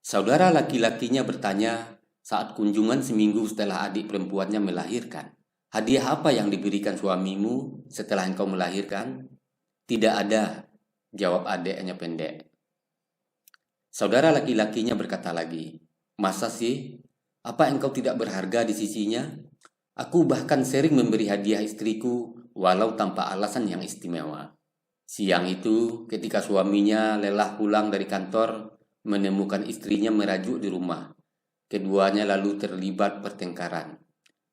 Saudara laki-lakinya bertanya saat kunjungan seminggu setelah adik perempuannya melahirkan. Hadiah apa yang diberikan suamimu setelah engkau melahirkan? Tidak ada, jawab adiknya pendek. Saudara laki-lakinya berkata lagi, masa sih? Apa engkau tidak berharga di sisinya? Aku bahkan sering memberi hadiah istriku walau tanpa alasan yang istimewa. Siang itu, ketika suaminya lelah pulang dari kantor, menemukan istrinya merajuk di rumah. Keduanya lalu terlibat pertengkaran.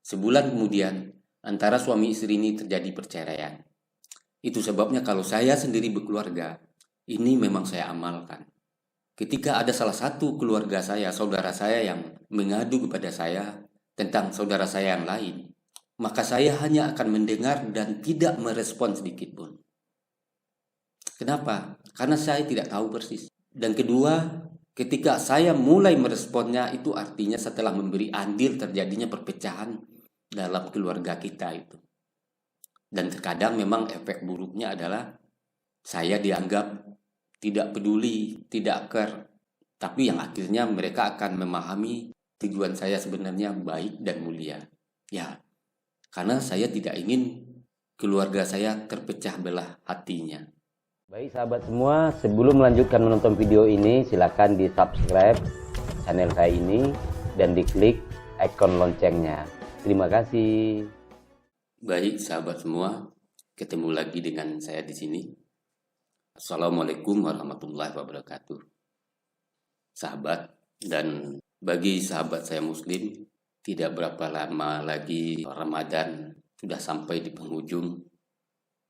Sebulan kemudian, antara suami istri ini terjadi perceraian. Itu sebabnya kalau saya sendiri berkeluarga, ini memang saya amalkan. Ketika ada salah satu keluarga saya, saudara saya yang mengadu kepada saya tentang saudara saya yang lain, maka saya hanya akan mendengar dan tidak merespon sedikit pun. Kenapa? Karena saya tidak tahu persis. Dan kedua, ketika saya mulai meresponnya, itu artinya setelah memberi andil terjadinya perpecahan dalam keluarga kita itu. Dan terkadang memang efek buruknya adalah saya dianggap tidak peduli, tidak care. Tapi yang akhirnya mereka akan memahami tujuan saya sebenarnya baik dan mulia. Ya, karena saya tidak ingin keluarga saya terpecah belah hatinya. Baik sahabat semua, sebelum melanjutkan menonton video ini, silakan di subscribe channel saya ini dan diklik ikon loncengnya. Terima kasih. Baik sahabat semua, ketemu lagi dengan saya di sini. Assalamualaikum warahmatullahi wabarakatuh. Sahabat, dan bagi sahabat saya muslim, tidak berapa lama lagi Ramadan sudah sampai di penghujung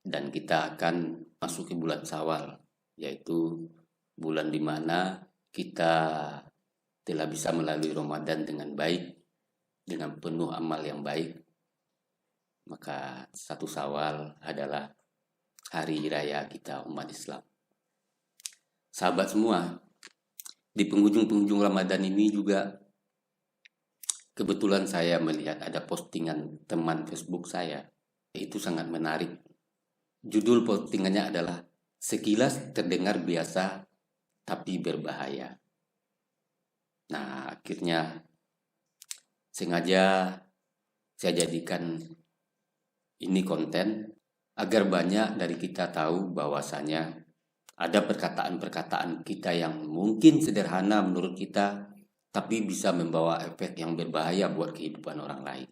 dan kita akan masuk ke bulan Syawal, yaitu bulan di mana kita telah bisa melalui Ramadan dengan baik, dengan penuh amal yang baik. Maka 1 Syawal adalah hari raya kita umat Islam. Sahabat semua, di penghujung-penghujung Ramadan ini juga kebetulan saya melihat ada postingan teman Facebook saya. Itu sangat menarik. Judul postingannya adalah sekilas terdengar biasa tapi berbahaya. Nah, akhirnya sengaja saya jadikan ini konten agar banyak dari kita tahu bahwasanya ada perkataan-perkataan kita yang mungkin sederhana menurut kita tapi bisa membawa efek yang berbahaya buat kehidupan orang lain.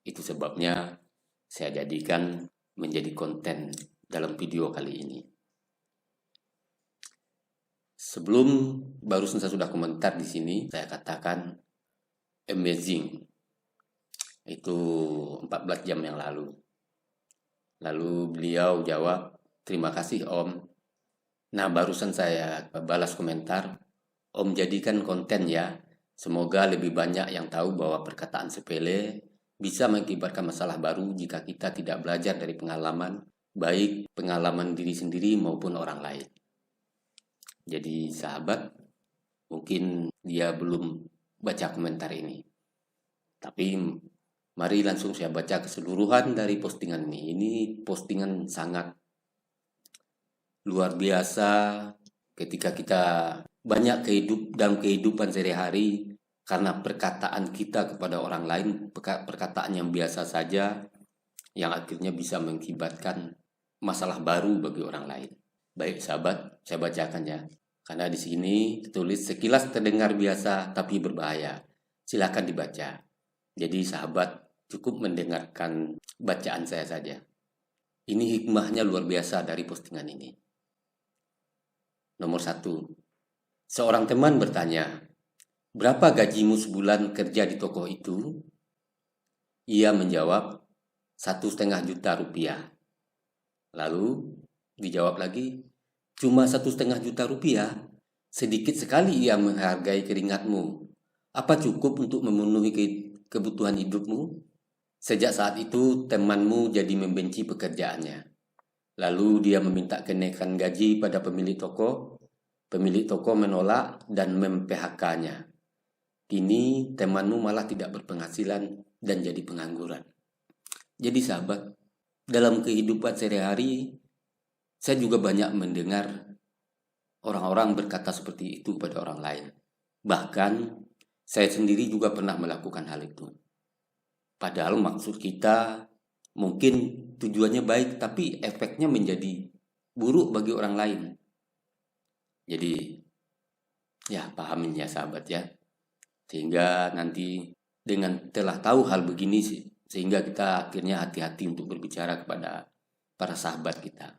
Itu sebabnya saya jadikan menjadi konten dalam video kali ini. Sebelum barusan saya sudah komentar di sini, saya katakan amazing. Itu 14 jam yang lalu. Lalu beliau jawab, terima kasih Om. Nah, barusan saya balas komentar, Om jadikan konten ya. Semoga lebih banyak yang tahu bahwa perkataan sepele bisa mengakibatkan masalah baru jika kita tidak belajar dari pengalaman, baik pengalaman diri sendiri maupun orang lain. Jadi sahabat, mungkin dia belum baca komentar ini. Tapi mari langsung saya baca keseluruhan dari postingan ini. Ini postingan sangat luar biasa ketika kita banyak dalam kehidupan sehari-hari. Karena perkataan kita kepada orang lain, perkataan yang biasa saja, yang akhirnya bisa mengakibatkan masalah baru bagi orang lain. Baik sahabat, saya bacakan ya. Karena di sini ditulis sekilas terdengar biasa tapi berbahaya. Silakan dibaca. Jadi sahabat cukup mendengarkan bacaan saya saja. Ini hikmahnya luar biasa dari postingan ini. Nomor 1. Seorang teman bertanya, berapa gajimu sebulan kerja di toko itu? Ia menjawab, 1,5 juta rupiah. Lalu dijawab lagi, cuma 1,5 juta rupiah? Sedikit sekali ia menghargai keringatmu. Apa cukup untuk memenuhi kebutuhan hidupmu? Sejak saat itu temanmu jadi membenci pekerjaannya. Lalu dia meminta kenaikan gaji pada pemilik toko. Pemilik toko menolak dan mem-PHK-nya. Kini temanmu malah tidak berpenghasilan dan jadi pengangguran. Jadi sahabat, dalam kehidupan sehari-hari, saya juga banyak mendengar orang-orang berkata seperti itu pada orang lain. Bahkan saya sendiri juga pernah melakukan hal itu. Padahal maksud kita mungkin tujuannya baik, tapi efeknya menjadi buruk bagi orang lain. Jadi ya pahamin ya sahabat ya. Sehingga nanti dengan telah tahu hal begini sih, sehingga kita akhirnya hati-hati untuk berbicara kepada para sahabat kita.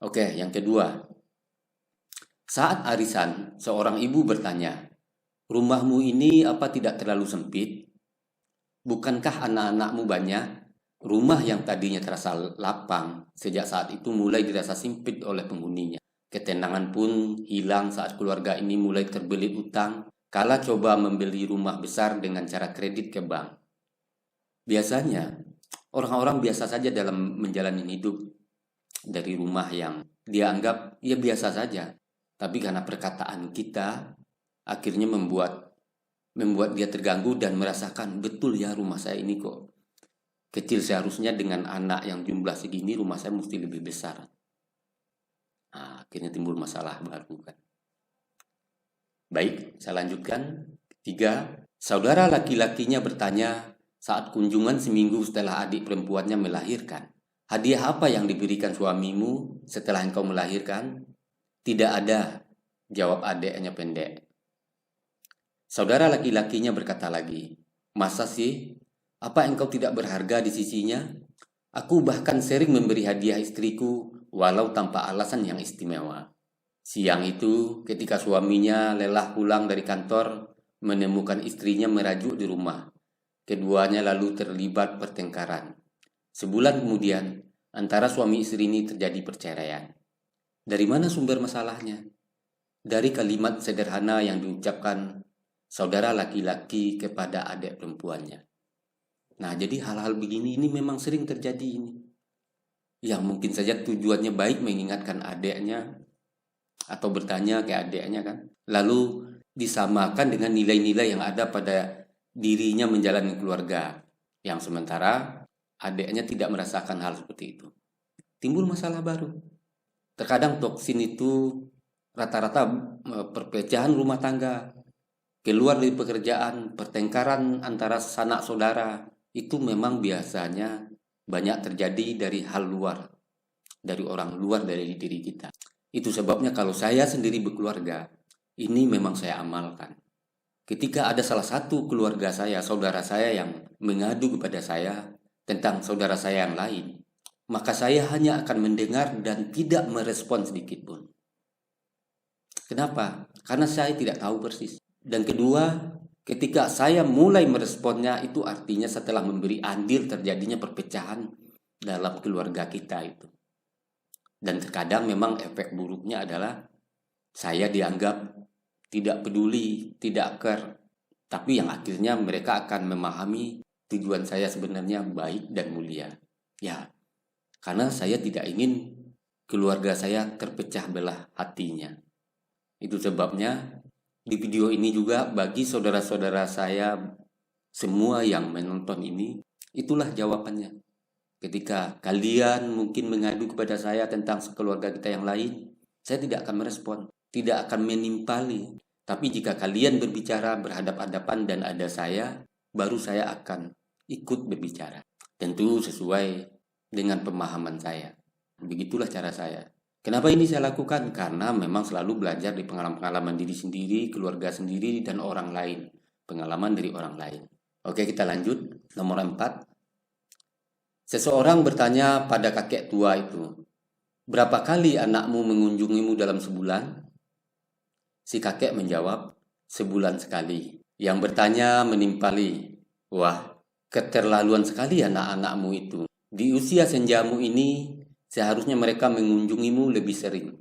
Oke, yang kedua. Saat arisan, seorang ibu bertanya, "Rumahmu ini apa tidak terlalu sempit? Bukankah anak-anakmu banyak?" Rumah yang tadinya terasa lapang sejak saat itu mulai dirasa sempit oleh penghuninya. Ketenangan pun hilang saat keluarga ini mulai terbelit utang kala coba membeli rumah besar dengan cara kredit ke bank. Biasanya, orang-orang biasa saja dalam menjalani hidup dari rumah yang dia anggap ya biasa saja. Tapi karena perkataan kita akhirnya membuat dia terganggu dan merasakan, betul ya rumah saya ini kok kecil, seharusnya dengan anak yang jumlah segini rumah saya mesti lebih besar. Nah, akhirnya timbul masalah baru kan. Baik, saya lanjutkan. 3. Saudara laki-lakinya bertanya saat kunjungan seminggu setelah adik perempuannya melahirkan, "Hadiah apa yang diberikan suamimu setelah engkau melahirkan?" "Tidak ada," jawab adiknya pendek. Saudara laki-lakinya berkata lagi, "Masa sih? Apa engkau tidak berharga di sisinya? Aku bahkan sering memberi hadiah istriku walau tanpa alasan yang istimewa." Siang itu, ketika suaminya lelah pulang dari kantor, menemukan istrinya merajuk di rumah. Keduanya lalu terlibat pertengkaran. Sebulan kemudian, antara suami istri ini terjadi perceraian. Dari mana sumber masalahnya? Dari kalimat sederhana yang diucapkan saudara laki-laki kepada adik perempuannya. Nah, jadi hal-hal begini ini memang sering terjadi ini. Yang mungkin saja tujuannya baik mengingatkan adiknya atau bertanya ke adiknya kan. Lalu disamakan dengan nilai-nilai yang ada pada dirinya menjalani keluarga. Yang sementara adiknya tidak merasakan hal seperti itu. Timbul masalah baru. Terkadang toksin itu rata-rata perpecahan rumah tangga, keluar dari pekerjaan, pertengkaran antara sanak saudara, itu memang biasanya banyak terjadi dari hal luar, dari orang luar dari diri kita. Itu sebabnya kalau saya sendiri berkeluarga, ini memang saya amalkan. Ketika ada salah satu keluarga saya, saudara saya yang mengadu kepada saya tentang saudara saya yang lain, maka saya hanya akan mendengar dan tidak merespon sedikit pun. Kenapa? Karena saya tidak tahu persis. Dan kedua, ketika saya mulai meresponnya, itu artinya setelah memberi andil terjadinya perpecahan dalam keluarga kita itu. Dan terkadang memang efek buruknya adalah saya dianggap tidak peduli, tidak care. Tapi yang akhirnya mereka akan memahami tujuan saya sebenarnya baik dan mulia. Ya, karena saya tidak ingin keluarga saya terpecah belah hatinya. Itu sebabnya di video ini juga bagi saudara-saudara saya semua yang menonton ini, itulah jawabannya. Ketika kalian mungkin mengadu kepada saya tentang keluarga kita yang lain, saya tidak akan merespon, tidak akan menimpali. Tapi jika kalian berbicara berhadap-hadapan dan ada saya, baru saya akan ikut berbicara. Tentu sesuai dengan pemahaman saya. Begitulah cara saya. Kenapa ini saya lakukan? Karena memang selalu belajar di pengalaman-pengalaman diri sendiri, keluarga sendiri, dan orang lain. Pengalaman dari orang lain. Oke, kita lanjut. Nomor 4. Seseorang bertanya pada kakek tua itu, "Berapa kali anakmu mengunjungimu dalam sebulan?" Si kakek menjawab, "Sebulan sekali." Yang bertanya menimpali, "Wah, keterlaluan sekali anak-anakmu itu. Di usia senjamu ini, seharusnya mereka mengunjungimu lebih sering."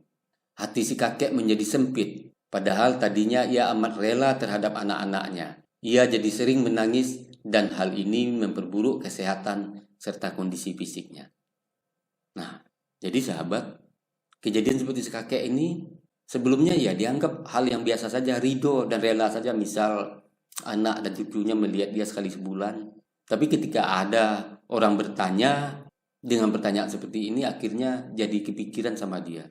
Hati si kakek menjadi sempit, padahal tadinya ia amat rela terhadap anak-anaknya. Ia jadi sering menangis dan hal ini memperburuk kesehatan serta kondisi fisiknya. Nah, jadi sahabat, kejadian seperti si kakek ini sebelumnya ya dianggap hal yang biasa saja, ridho dan rela saja, misal anak dan cucunya melihat dia sekali sebulan. Tapi ketika ada orang bertanya dengan pertanyaan seperti ini, akhirnya jadi kepikiran sama dia.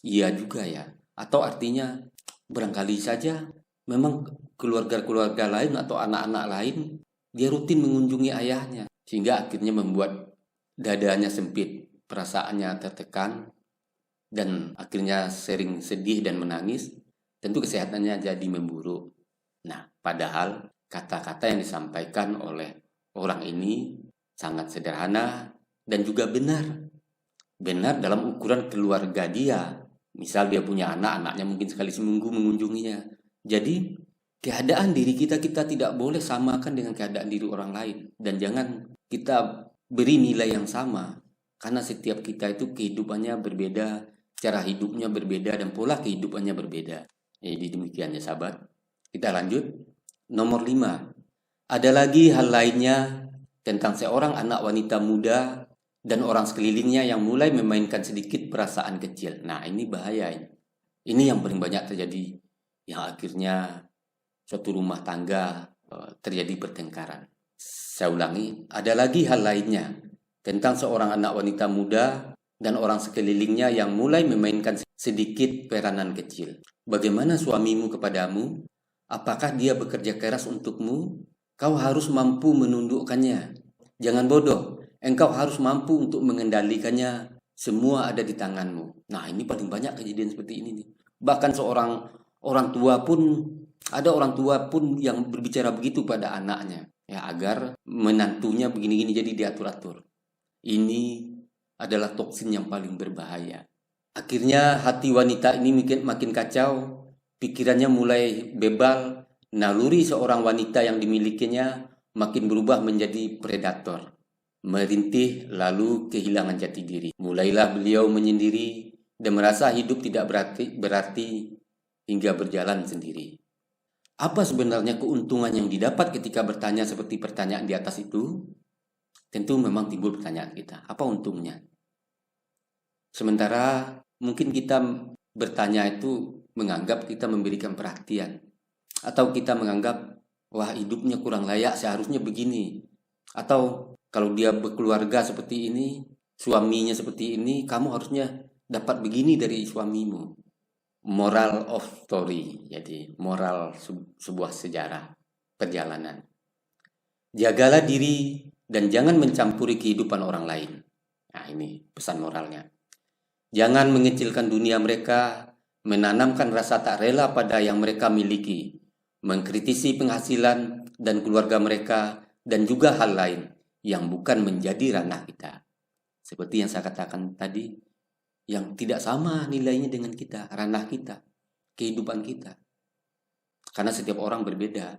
Iya juga ya. Atau artinya barangkali saja memang keluarga-keluarga lain atau anak-anak lain dia rutin mengunjungi ayahnya, sehingga akhirnya membuat dadanya sempit, perasaannya tertekan, dan akhirnya sering sedih dan menangis. Tentu kesehatannya jadi memburuk. Nah, padahal kata-kata yang disampaikan oleh orang ini sangat sederhana dan juga benar. Benar dalam ukuran keluarga dia. Misal dia punya anak, anaknya mungkin sekali seminggu mengunjunginya. Jadi keadaan diri kita tidak boleh samakan dengan keadaan diri orang lain. Dan jangan kita beri nilai yang sama. Karena setiap kita itu kehidupannya berbeda, cara hidupnya berbeda, dan pola kehidupannya berbeda. Jadi demikian ya sahabat. Kita lanjut. Nomor 5. Ada lagi hal lainnya tentang seorang anak wanita muda dan orang sekelilingnya yang mulai memainkan sedikit perasaan kecil. Nah, ini bahaya ini. Ini yang paling banyak terjadi, yang akhirnya suatu rumah tangga terjadi pertengkaran. Saya ulangi, ada lagi hal lainnya tentang seorang anak wanita muda dan orang sekelilingnya yang mulai memainkan sedikit peranan kecil. Bagaimana suamimu kepadamu? Apakah dia bekerja keras untukmu? Kau harus mampu menundukkannya. Jangan bodoh. Engkau harus mampu untuk mengendalikannya. Semua ada di tanganmu. Nah, ini paling banyak kejadian seperti ini nih. Bahkan seorang orang tua pun, ada orang tua pun yang berbicara begitu pada anaknya. Ya, agar menantunya begini-gini jadi diatur-atur. Ini adalah toksin yang paling berbahaya. Akhirnya hati wanita ini makin kacau. Pikirannya mulai bebal. Naluri seorang wanita yang dimilikinya makin berubah menjadi predator. Merintih lalu kehilangan jati diri. Mulailah beliau menyendiri dan merasa hidup tidak berarti hingga berjalan sendiri. Apa sebenarnya keuntungan yang didapat ketika bertanya seperti pertanyaan di atas itu? Tentu memang timbul pertanyaan kita. Apa untungnya? Sementara mungkin kita bertanya itu menganggap kita memberikan perhatian. Atau kita menganggap, wah hidupnya kurang layak, seharusnya begini. Atau kalau dia berkeluarga seperti ini, suaminya seperti ini, kamu harusnya dapat begini dari suamimu. Moral of story, jadi moral sebuah sejarah perjalanan. Jagalah diri dan jangan mencampuri kehidupan orang lain. Nah, ini pesan moralnya. Jangan mengecilkan dunia mereka, menanamkan rasa tak rela pada yang mereka miliki, mengkritisi penghasilan dan keluarga mereka, dan juga hal lain yang bukan menjadi ranah kita. Seperti yang saya katakan tadi, yang tidak sama nilainya dengan kita, ranah kita, kehidupan kita. Karena setiap orang berbeda.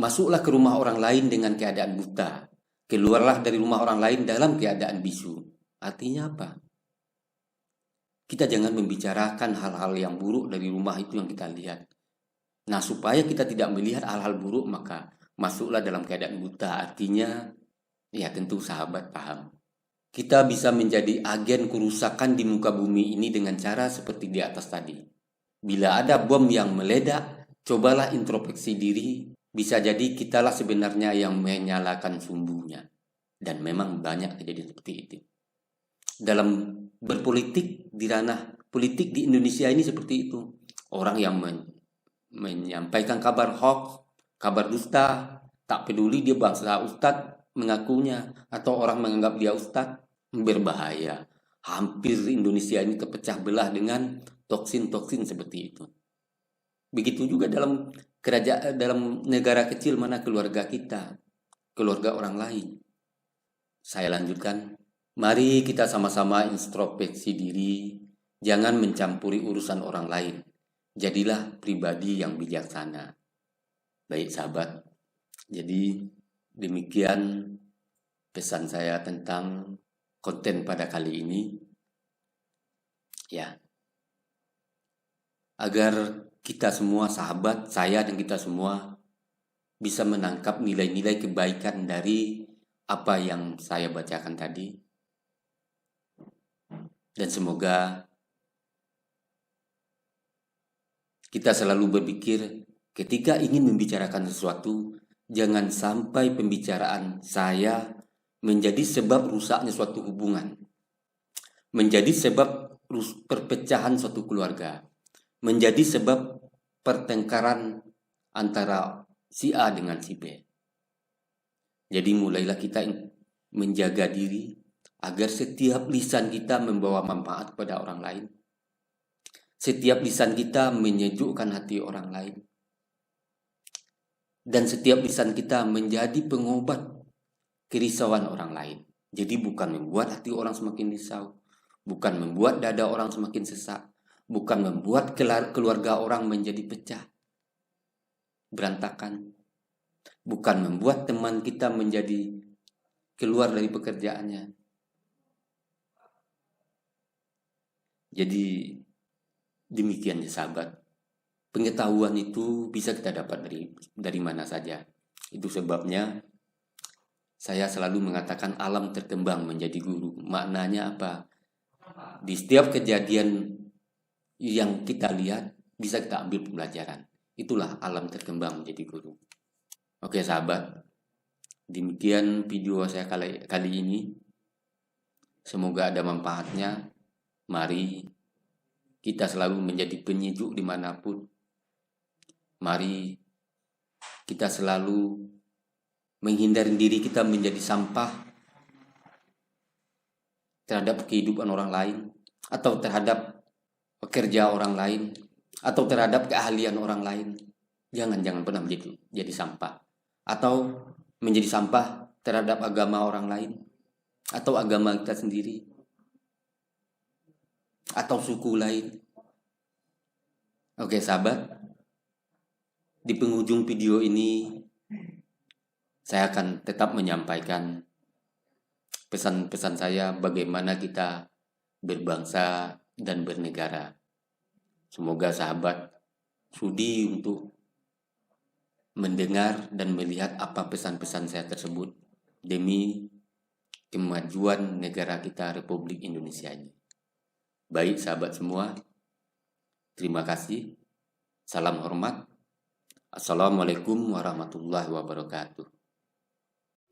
Masuklah ke rumah orang lain dengan keadaan buta. Keluarlah dari rumah orang lain dalam keadaan bisu. Artinya apa? Kita jangan membicarakan hal-hal yang buruk dari rumah itu yang kita lihat. Nah, supaya kita tidak melihat hal-hal buruk, maka masuklah dalam keadaan buta. Artinya, ya tentu sahabat paham. Kita bisa menjadi agen kerusakan di muka bumi ini dengan cara seperti di atas tadi. Bila ada bom yang meledak, cobalah introspeksi diri. Bisa jadi kitalah sebenarnya yang menyalakan sumbunya. Dan memang banyak kejadian seperti itu. Dalam berpolitik di ranah politik di Indonesia ini seperti itu. Orang yang menyampaikan kabar hoax, kabar dusta, tak peduli dia bangsa ustadz mengakunya atau orang menganggap dia ustadz, berbahaya. Hampir Indonesia ini terpecah belah dengan toksin-toksin seperti itu. Begitu juga dalam kerajaan, dalam negara kecil mana keluarga kita, keluarga orang lain. Saya lanjutkan. Mari kita sama-sama introspeksi diri, jangan mencampuri urusan orang lain. Jadilah pribadi yang bijaksana. Baik sahabat, jadi demikian pesan saya tentang konten pada kali ini. Ya, agar kita semua sahabat, saya dan kita semua bisa menangkap nilai-nilai kebaikan dari apa yang saya bacakan tadi. Dan semoga kita selalu berpikir ketika ingin membicarakan sesuatu, jangan sampai pembicaraan saya menjadi sebab rusaknya suatu hubungan, menjadi sebab perpecahan suatu keluarga, menjadi sebab pertengkaran antara si A dengan si B. Jadi mulailah kita menjaga diri agar setiap lisan kita membawa manfaat kepada orang lain. Setiap lisan kita menyejukkan hati orang lain. Dan setiap lisan kita menjadi pengobat kerisauan orang lain. Jadi bukan membuat hati orang semakin risau, bukan membuat dada orang semakin sesak, bukan membuat keluarga orang menjadi pecah, berantakan, bukan membuat teman kita menjadi keluar dari pekerjaannya. Jadi demikian ya sahabat. Pengetahuan itu bisa kita dapat dari mana saja. Itu sebabnya saya selalu mengatakan alam terkembang menjadi guru. Maknanya apa? Di setiap kejadian yang kita lihat bisa kita ambil pembelajaran. Itulah alam terkembang menjadi guru. Oke sahabat, demikian video saya kali ini. Semoga ada manfaatnya. Mari kita selalu menjadi penyejuk dimanapun. Mari kita selalu menghindari diri kita menjadi sampah terhadap kehidupan orang lain, atau terhadap pekerja orang lain, atau terhadap keahlian orang lain. Jangan pernah jadi sampah, atau menjadi sampah terhadap agama orang lain, atau agama kita sendiri, atau suku lain. Oke sahabat, di penghujung video ini saya akan tetap menyampaikan pesan-pesan saya bagaimana kita berbangsa dan bernegara. Semoga sahabat sudi untuk mendengar dan melihat apa pesan-pesan saya tersebut demi kemajuan negara kita Republik Indonesia ini. Baik sahabat semua, terima kasih. Salam hormat. Assalamualaikum warahmatullahi wabarakatuh.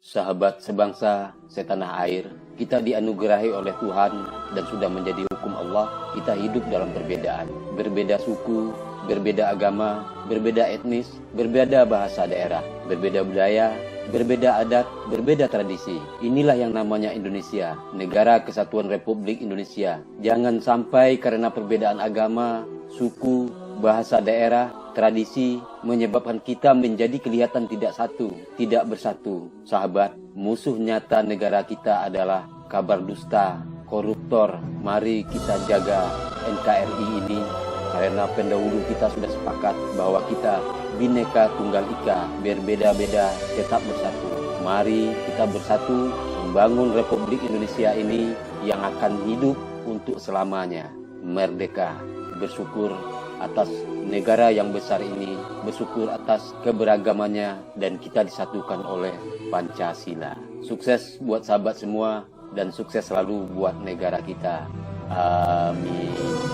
Sahabat sebangsa, setanah air, kita dianugerahi oleh Tuhan dan sudah menjadi hukum Allah. Kita hidup dalam perbedaan, berbeda suku, berbeda agama, berbeda etnis, berbeda bahasa daerah, berbeda budaya, berbeda adat, berbeda tradisi. Inilah yang namanya Indonesia, Negara Kesatuan Republik Indonesia. Jangan sampai karena perbedaan agama, suku, bahasa daerah, tradisi menyebabkan kita menjadi kelihatan tidak satu, tidak bersatu. Sahabat, musuh nyata negara kita adalah kabar dusta, koruptor. Mari kita jaga NKRI ini, karena pendahulu kita sudah sepakat bahwa kita Bhinneka Tunggal Ika, berbeda-beda tetap bersatu. Mari kita bersatu membangun Republik Indonesia ini yang akan hidup untuk selamanya. Merdeka, bersyukur atas negara yang besar ini, bersyukur atas keberagamannya, dan kita disatukan oleh Pancasila. Sukses buat sahabat semua, dan sukses selalu buat negara kita. Amin.